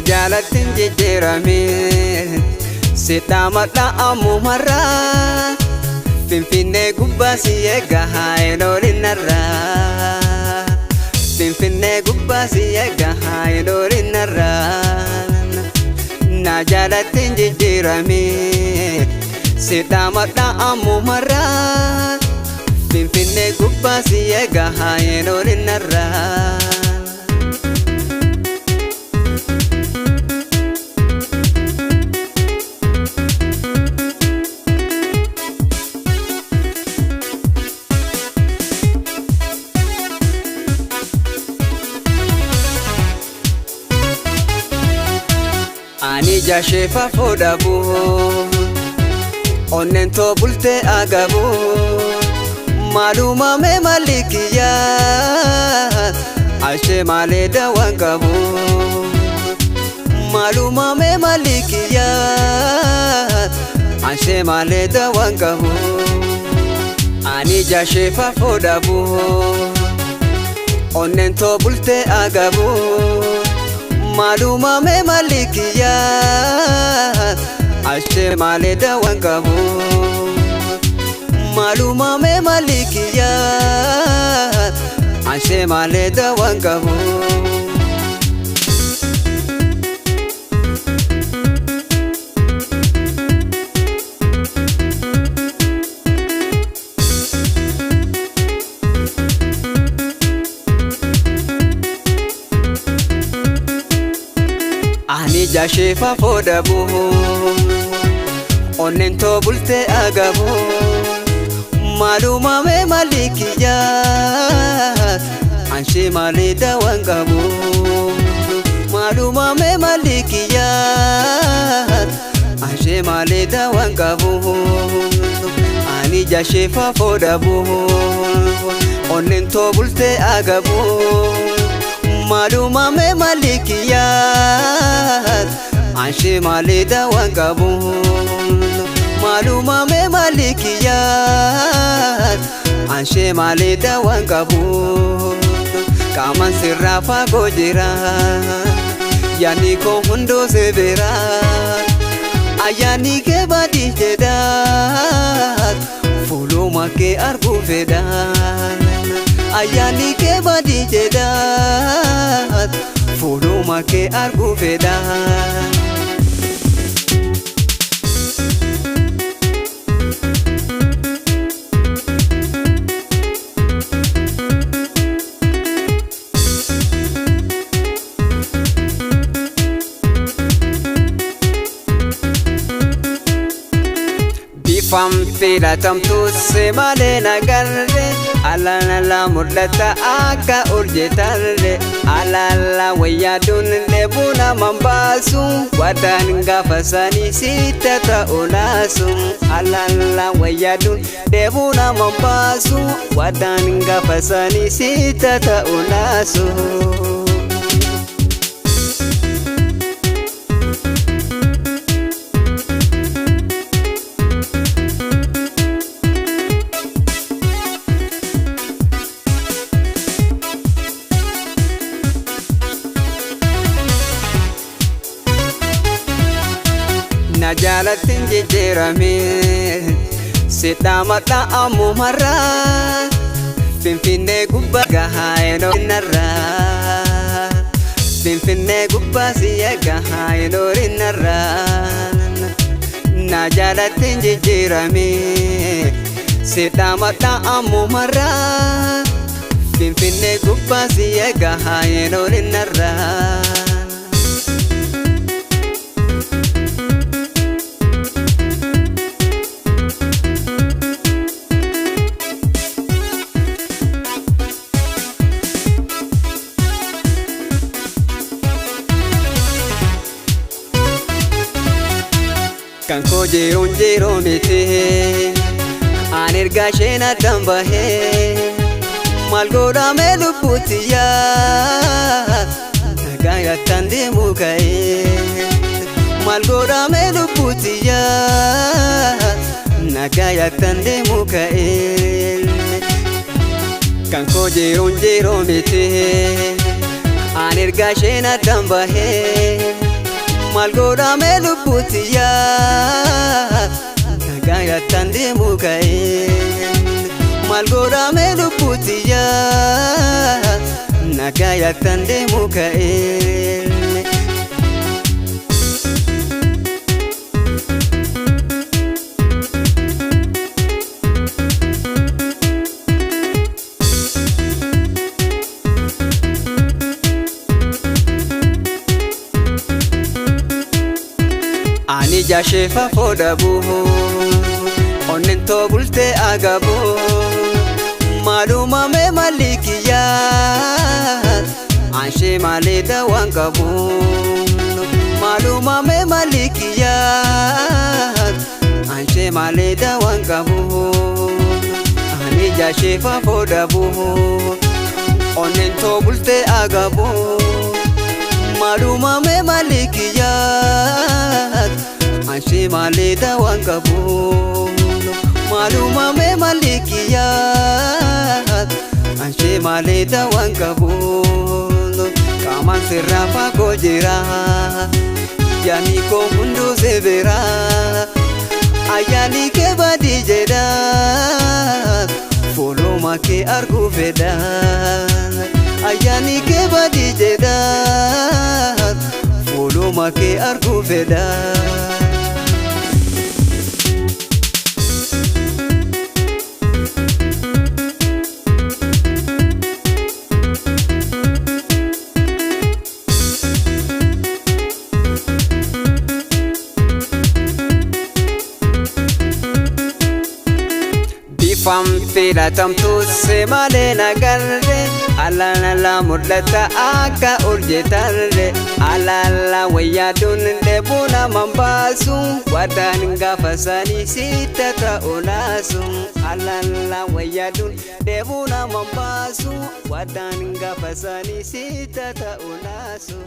Najalatin jijjiirame Sitamadha ammumarraa Finfinnee gubbaa si eegga haayiloolinarraa Finfinnee gubbaa si eegga haayiloolinarraa Najalatin jijjiirame Sitamadha ammumarraa Finfinnee gubbaa si eegga haayiloolinarraa Ani jashefa fodabu Onnen to bulte agabu Maluma me malikiya Ashe male da wangabu Maluma me malikiya Ashe male da wangabu Ani jashefa fodabu Onnen to bulte agabu Maluma me malikiya Ashe male da wangabu Maluma me malikiya Ashe male da wangabu Ani jashefa fodabu Onnen to bulte agabu Maluma me malikiya Ashe male da wangabu Maluma me malikiya Ashe male da wangabu Ani jashefa fodabu Onnen to bulte agabu Maluma me malikiya Ashe male da wangabu Maluma me malikiya Ashe male da wangabu Kaman sirra fagoo jira Yaani ko hundo severa Ayyaani kee baadii jedha Fuuluma kee arguu fedha Ayyaani kee baadii jedha Fuuluma kee arguu fedha Famfila tamtu se male nagarre Alala mudlata akka urjetarre Alala wayyadun lebuna mambasu Wadan gafasani sita ta'ulasu Alala wayyadun lebuna mambasu Wadan gafasani sita ta'ulasu Najalatin jijjiirame Sitamadha ammumarraa Finfinnee gubbaa haayiloolinarraa Finfinnee gubbaa si eegga haayiloolinarraa Najalatin jijjiirame Sitamadha ammumarraa Finfinnee gubbaa si eegga haayiloolinarraa Kanko jeeroon jeeroon ite An ergaa isheen addaan bahee Maal godhame lubbutiyyaa Nagaa yattaan deemuu ka'ee Maal godhame lubbutiyyaa Nagaa yattaan deemuu ka'ee Kanko jeeroon jeeroon ite An ergaa isheen addaan bahee Maal godhame lubbutiyya nagayattan deemu ka'een. Maal godhame lubbutiyya nagayattan deemu ka'een. Ani jashefa fodabu onnen to bulte agabu maluma me malikiya anshe maleda wangabu maluma me malikiya anshe maleda wangabu ani jashefa fodabu onnen to bulte agabu maluma me malikiya anshe maleda wangabu maluma me malikiya anshe maleda wangabu kaman sirrafa gojira jami ko hundu sebera ayani ke badi jeda folo make argu feda ayani ke badi jeda folo make argu feda. Famfida tamtu semale nagarre alala mudlata akka urjetarre alala wayadun debuna mambasu wadan gafasani sitata olasu alala wayadun debuna mambasu wadan gafasani sitata olasu.